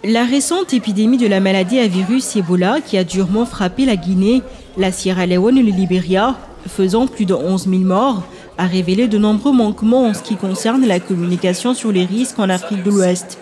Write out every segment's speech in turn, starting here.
La récente épidémie de la maladie à virus Ebola qui a durement frappé la Guinée, la Sierra Leone et le Libéria, faisant plus de 11 000 morts, a révélé de nombreux manquements en ce qui concerne la communication sur les risques en Afrique de l'Ouest.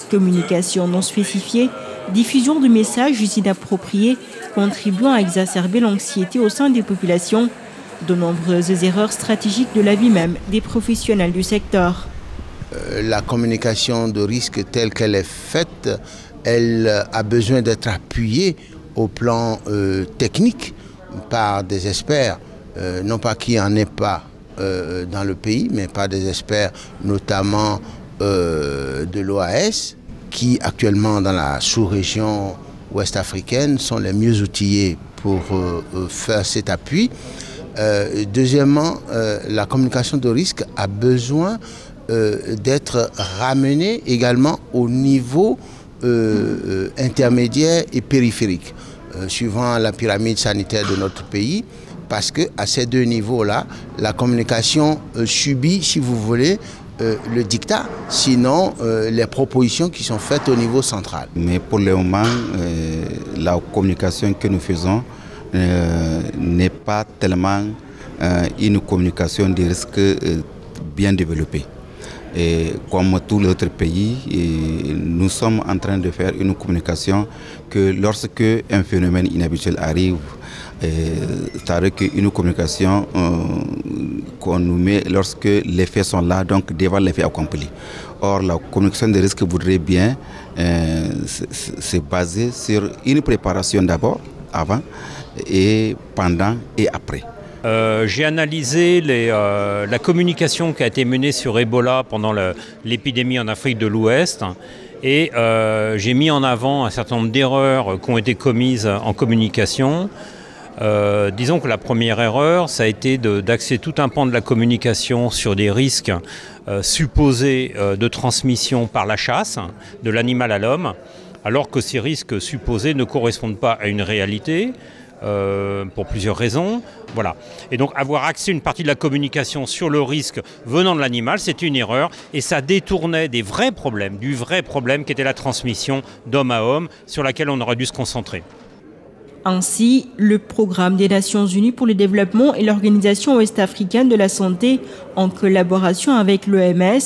Communication non spécifiée, diffusion de messages inappropriés, contribuant à exacerber l'anxiété au sein des populations, de nombreuses erreurs stratégiques de la vie même des professionnels du secteur. La communication de risque telle qu'elle est faite, elle a besoin d'être appuyée au plan technique par des experts, non pas qu'il n'y en ait pas dans le pays, mais par des experts notamment de l'OAS, qui actuellement dans la sous-région ouest africaine sont les mieux outillés pour faire cet appui. Deuxièmement, la communication de risque a besoin d'être ramené également au niveau intermédiaire et périphérique, suivant la pyramide sanitaire de notre pays, parce qu'à ces deux niveaux-là, la communication subit, si vous voulez, le dictat, sinon les propositions qui sont faites au niveau central. Mais pour le moment, la communication que nous faisons n'est pas tellement une communication de risque bien développée. Et comme tous les autres pays, nous sommes en train de faire une communication que lorsque un phénomène inhabituel arrive, c'est-à-dire qu'une communication qu'on nous met lorsque les faits sont là, donc devant les faits accomplis. Or, la communication de risque voudrait bien se baser sur une préparation d'abord, avant, et pendant et après. J'ai analysé la communication qui a été menée sur Ebola pendant l'épidémie en Afrique de l'Ouest et j'ai mis en avant un certain nombre d'erreurs qui ont été commises en communication. Disons que la première erreur, ça a été d'axer tout un pan de la communication sur des risques supposés de transmission par la chasse, de l'animal à l'homme, alors que ces risques supposés ne correspondent pas à une réalité. Pour plusieurs raisons. Voilà. Et donc avoir axé une partie de la communication sur le risque venant de l'animal, c'est une erreur et ça détournait du vrai problème qui était la transmission d'homme à homme sur laquelle on aurait dû se concentrer. Ainsi, le Programme des Nations Unies pour le développement et l'Organisation ouest-africaine de la santé, en collaboration avec l'OMS,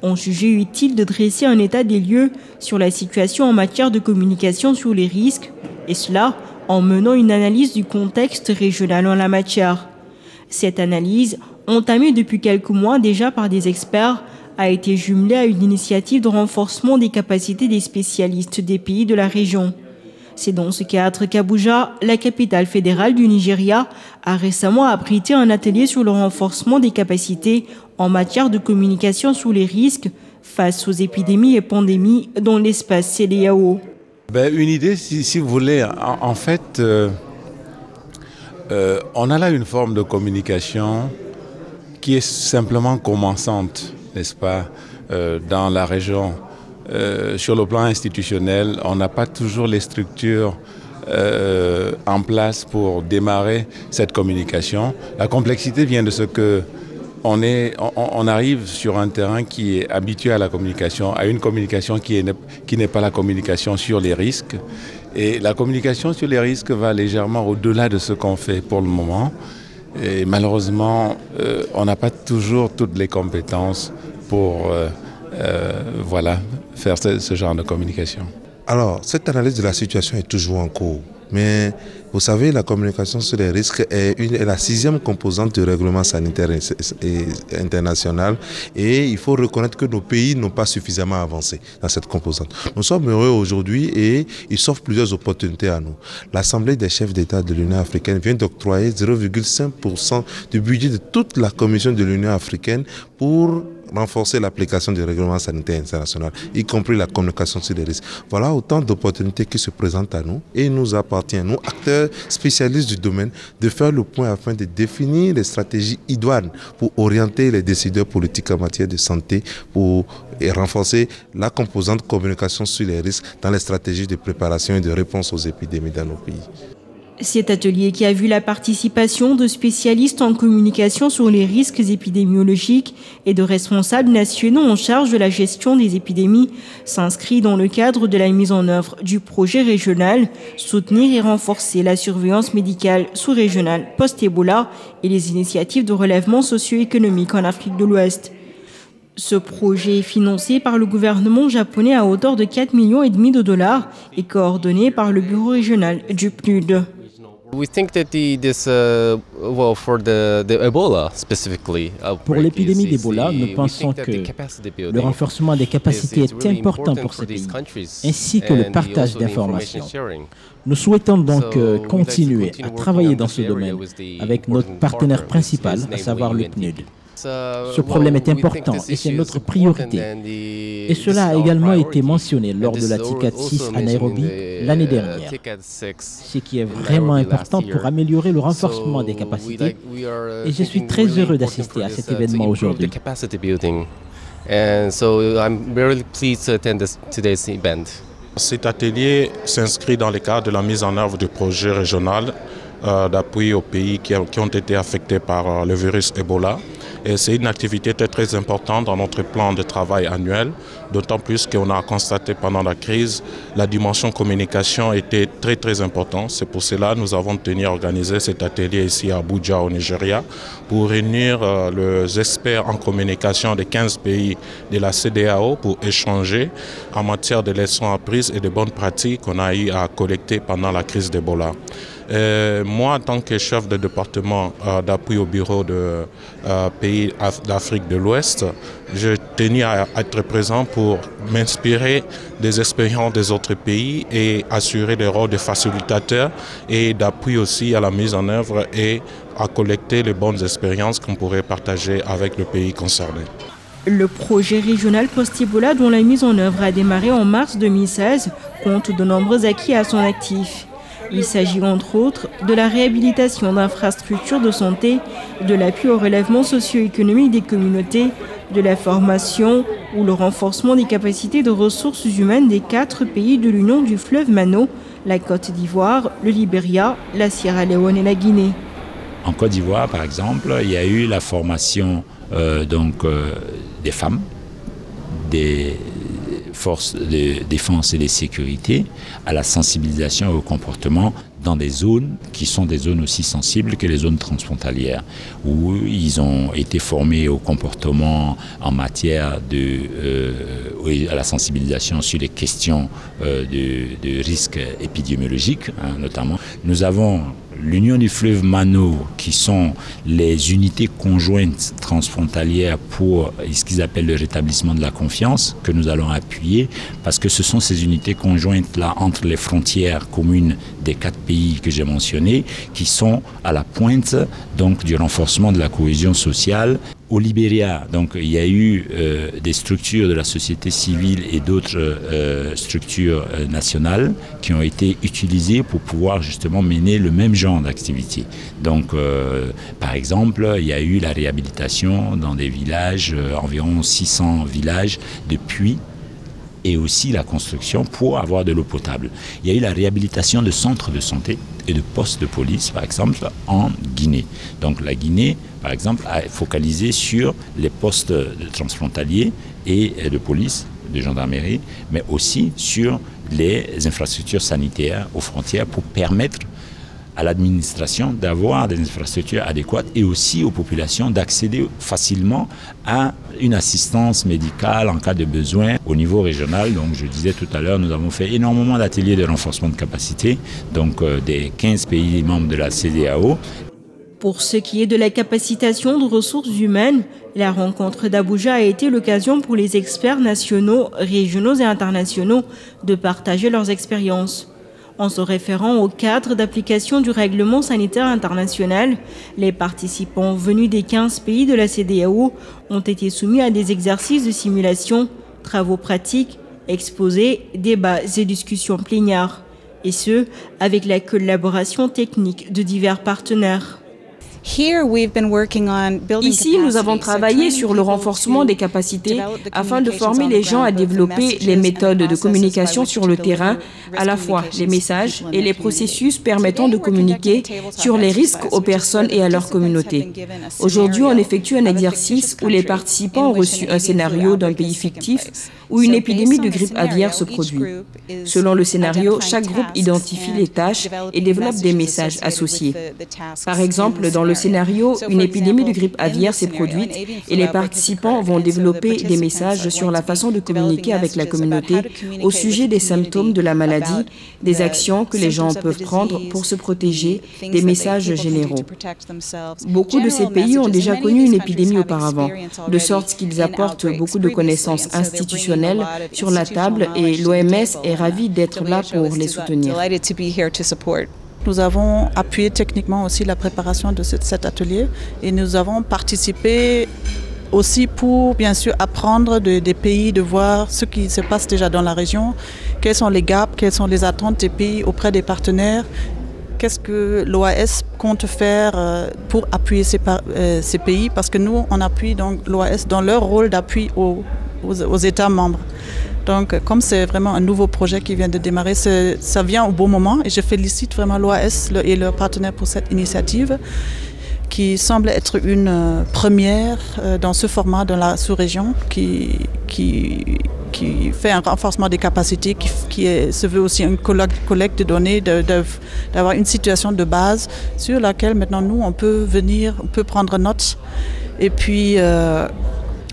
ont jugé utile de dresser un état des lieux sur la situation en matière de communication sur les risques, et cela en menant une analyse du contexte régional en la matière. Cette analyse, entamée depuis quelques mois déjà par des experts, a été jumelée à une initiative de renforcement des capacités des spécialistes des pays de la région. C'est dans ce cadre qu'Abuja, la capitale fédérale du Nigeria, a récemment abrité un atelier sur le renforcement des capacités en matière de communication sur les risques face aux épidémies et pandémies dans l'espace CEDEAO. Une idée, si vous voulez, en fait, on a là une forme de communication qui est simplement commençante, n'est-ce pas, dans la région. Sur le plan institutionnel, on n'a pas toujours les structures en place pour démarrer cette communication. La complexité vient de ce que on arrive sur un terrain qui est habitué à la communication, à une communication qui n'est pas la communication sur les risques. Et la communication sur les risques va légèrement au-delà de ce qu'on fait pour le moment. Et malheureusement, on n'a pas toujours toutes les compétences pour faire ce genre de communication. Alors, cette analyse de la situation est toujours en cours. Mais vous savez, la communication sur les risques est la 6e composante du règlement sanitaire international et il faut reconnaître que nos pays n'ont pas suffisamment avancé dans cette composante. Nous sommes heureux aujourd'hui et il s'offre plusieurs opportunités à nous. L'Assemblée des chefs d'État de l'Union africaine vient d'octroyer 0,5% du budget de toute la Commission de l'Union africaine pour renforcer l'application du règlement sanitaire international, y compris la communication sur les risques. Voilà autant d'opportunités qui se présentent à nous et il nous appartient, nous, acteurs spécialistes du domaine, de faire le point afin de définir les stratégies idoines pour orienter les décideurs politiques en matière de santé et renforcer la composante communication sur les risques dans les stratégies de préparation et de réponse aux épidémies dans nos pays. Cet atelier qui a vu la participation de spécialistes en communication sur les risques épidémiologiques et de responsables nationaux en charge de la gestion des épidémies s'inscrit dans le cadre de la mise en œuvre du projet régional Soutenir et renforcer la surveillance médicale sous-régionale post-Ebola et les initiatives de relèvement socio-économique en Afrique de l'Ouest. Ce projet est financé par le gouvernement japonais à hauteur de 4,5 millions de dollars et coordonné par le bureau régional du PNUD. Pour l'épidémie d'Ebola, nous pensons que le renforcement des capacités est important pour ces pays, ainsi que le partage d'informations. Nous souhaitons donc continuer à travailler dans ce domaine avec notre partenaire principal, à savoir le PNUD. Ce problème est important et c'est notre priorité. Et cela a également été mentionné lors de la TICAD 6 à Nairobi l'année dernière. Ce qui est vraiment important pour améliorer le renforcement des capacités. Et je suis très heureux d'assister à cet événement aujourd'hui. Cet atelier s'inscrit dans le cadre de la mise en œuvre du projet régional d'appui aux pays qui ont été affectés par le virus Ebola. Et c'est une activité très importante dans notre plan de travail annuel, d'autant plus qu'on a constaté pendant la crise, la dimension communication était très importante. C'est pour cela que nous avons tenu à organiser cet atelier ici à Abuja au Nigeria pour réunir les experts en communication des 15 pays de la CEDEAO pour échanger en matière de leçons apprises et de bonnes pratiques qu'on a eu à collecter pendant la crise d'Ebola. Moi, en tant que chef de département d'appui au bureau de pays d'Afrique de l'Ouest, je tenais à être présent pour m'inspirer des expériences des autres pays et assurer le rôle de facilitateur et d'appui aussi à la mise en œuvre et à collecter les bonnes expériences qu'on pourrait partager avec le pays concerné. Le projet régional post-Ebola, dont la mise en œuvre a démarré en mars 2016, compte de nombreux acquis à son actif. Il s'agit entre autres de la réhabilitation d'infrastructures de santé, de l'appui au relèvement socio-économique des communautés, de la formation ou le renforcement des capacités de ressources humaines des 4 pays de l'Union du fleuve Mano, la Côte d'Ivoire, le Libéria, la Sierra Leone et la Guinée. En Côte d'Ivoire, par exemple, il y a eu la formation des femmes, des forces de défense et de sécurité, à la sensibilisation au comportement dans des zones qui sont des zones aussi sensibles que les zones transfrontalières, où ils ont été formés au comportement en matière à la sensibilisation sur les questions de risques épidémiologiques, notamment. Nous avons l'Union du fleuve Mano, qui sont les unités conjointes transfrontalières pour ce qu'ils appellent le rétablissement de la confiance, que nous allons appuyer, parce que ce sont ces unités conjointes-là entre les frontières communes des 4 pays que j'ai mentionnés, qui sont à la pointe donc, du renforcement de la cohésion sociale. Au Libéria, donc, il y a eu des structures de la société civile et d'autres structures nationales qui ont été utilisées pour pouvoir justement mener le même genre d'activité. Donc, par exemple, il y a eu la réhabilitation dans des villages, environ 600 villages de puits, et aussi la construction pour avoir de l'eau potable. Il y a eu la réhabilitation de centres de santé et de postes de police, par exemple, en Guinée. Donc la Guinée, par exemple, a focalisé sur les postes transfrontaliers et de police, de gendarmerie, mais aussi sur les infrastructures sanitaires aux frontières pour permettre à l'administration d'avoir des infrastructures adéquates et aussi aux populations d'accéder facilement à une assistance médicale en cas de besoin au niveau régional. Donc je disais tout à l'heure, nous avons fait énormément d'ateliers de renforcement de capacité, donc des 15 pays membres de la CEDEAO. Pour ce qui est de la capacitation de ressources humaines, la rencontre d'Abuja a été l'occasion pour les experts nationaux, régionaux et internationaux de partager leurs expériences. En se référant au cadre d'application du règlement sanitaire international, les participants venus des 15 pays de la CEDEAO ont été soumis à des exercices de simulation, travaux pratiques, exposés, débats et discussions plénières. Et ce, avec la collaboration technique de divers partenaires. Ici, nous avons travaillé sur le renforcement des capacités afin de former les gens à développer les méthodes de communication sur le terrain, à la fois les messages et les processus permettant de communiquer sur les risques aux personnes et à leur communauté. Aujourd'hui, on effectue un exercice où les participants ont reçu un scénario d'un pays fictif où une épidémie de grippe aviaire se produit. Selon le scénario, chaque groupe identifie les tâches et développe des messages associés. Par exemple, dans le scénario, une épidémie de grippe aviaire s'est produite et les participants vont développer des messages sur la façon de communiquer avec la communauté au sujet des symptômes de la maladie, des actions que les gens peuvent prendre pour se protéger, des messages généraux. Beaucoup de ces pays ont déjà connu une épidémie auparavant, de sorte qu'ils apportent beaucoup de connaissances institutionnelles sur la table et l'OMS est ravie d'être là pour les soutenir. Nous avons appuyé techniquement aussi la préparation de cet atelier et nous avons participé aussi pour bien sûr apprendre des pays, de voir ce qui se passe déjà dans la région, quels sont les gaps, quelles sont les attentes des pays auprès des partenaires. Qu'est-ce que l'OAS compte faire pour appuyer ces pays? Parce que nous, on appuie donc l'OAS dans leur rôle d'appui aux États membres. Donc, comme c'est vraiment un nouveau projet qui vient de démarrer, ça vient au bon moment et je félicite vraiment l'OAS et leurs partenaires pour cette initiative qui semble être une première dans ce format dans la sous-région qui fait un renforcement des capacités, qui se veut aussi une collecte de données, d'avoir une situation de base sur laquelle maintenant nous on peut prendre note et puis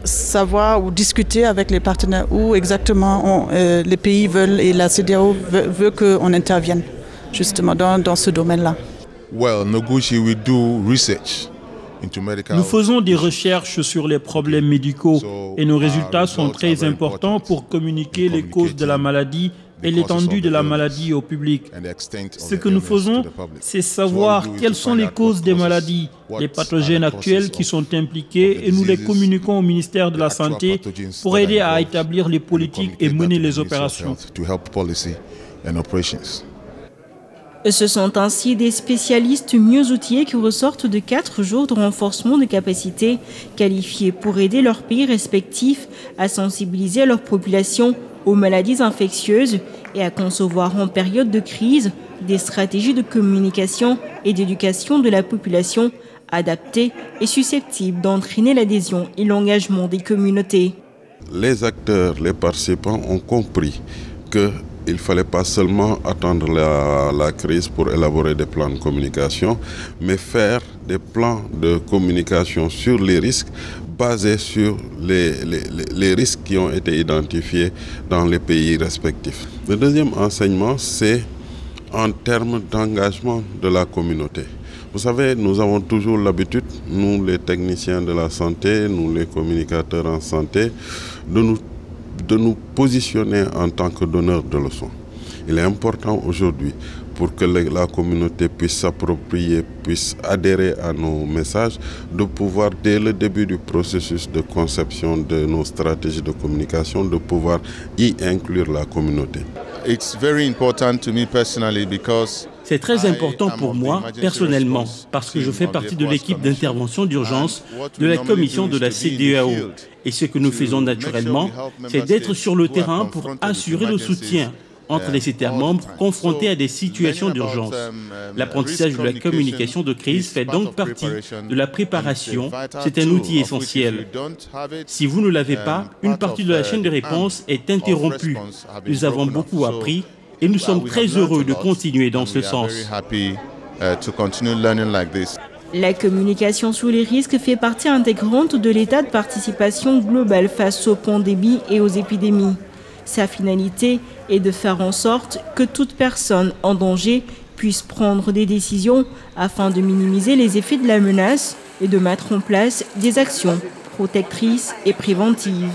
savoir ou discuter avec les partenaires où exactement les pays veulent et la CEDEAO veut qu'on intervienne justement dans ce domaine-là. Nous faisons des recherches sur les problèmes médicaux et nos résultats sont très importants pour communiquer les causes de la maladie et l'étendue de la maladie au public. Ce que nous faisons, c'est savoir quelles sont les causes des maladies, les pathogènes actuels qui sont impliqués et nous les communiquons au ministère de la Santé pour aider à établir les politiques et mener les opérations. Ce sont ainsi des spécialistes mieux outillés qui ressortent de 4 jours de renforcement de capacités qualifiés pour aider leurs pays respectifs à sensibiliser leur population aux maladies infectieuses et à concevoir en période de crise des stratégies de communication et d'éducation de la population adaptées et susceptibles d'entraîner l'adhésion et l'engagement des communautés. Les acteurs, les participants ont compris qu'il ne fallait pas seulement attendre la crise pour élaborer des plans de communication, mais faire des plans de communication sur les risques basés sur les risques qui ont été identifiés dans les pays respectifs. Le deuxième enseignement, c'est en termes d'engagement de la communauté. Vous savez, nous avons toujours l'habitude, nous les techniciens de la santé, nous les communicateurs en santé, de nous positionner en tant que donneurs de leçons. Il est important aujourd'hui pour que la communauté puisse s'approprier, puisse adhérer à nos messages, de pouvoir dès le début du processus de conception de nos stratégies de communication, de pouvoir y inclure la communauté. C'est très important pour moi, personnellement, parce que je fais partie de l'équipe d'intervention d'urgence de la commission de la CEDEAO. Et ce que nous faisons naturellement, c'est d'être sur le terrain pour assurer le soutien entre les États membres confrontés à des situations d'urgence. L'apprentissage de la communication de crise fait donc partie de la préparation. C'est un outil essentiel. Si vous ne l'avez pas, une partie de la chaîne de réponse est interrompue. Nous avons beaucoup appris et nous sommes très heureux de continuer dans ce sens. La communication sur les risques fait partie intégrante de l'état de participation globale face aux pandémies et aux épidémies. Sa finalité est de faire en sorte que toute personne en danger puisse prendre des décisions afin de minimiser les effets de la menace et de mettre en place des actions protectrices et préventives.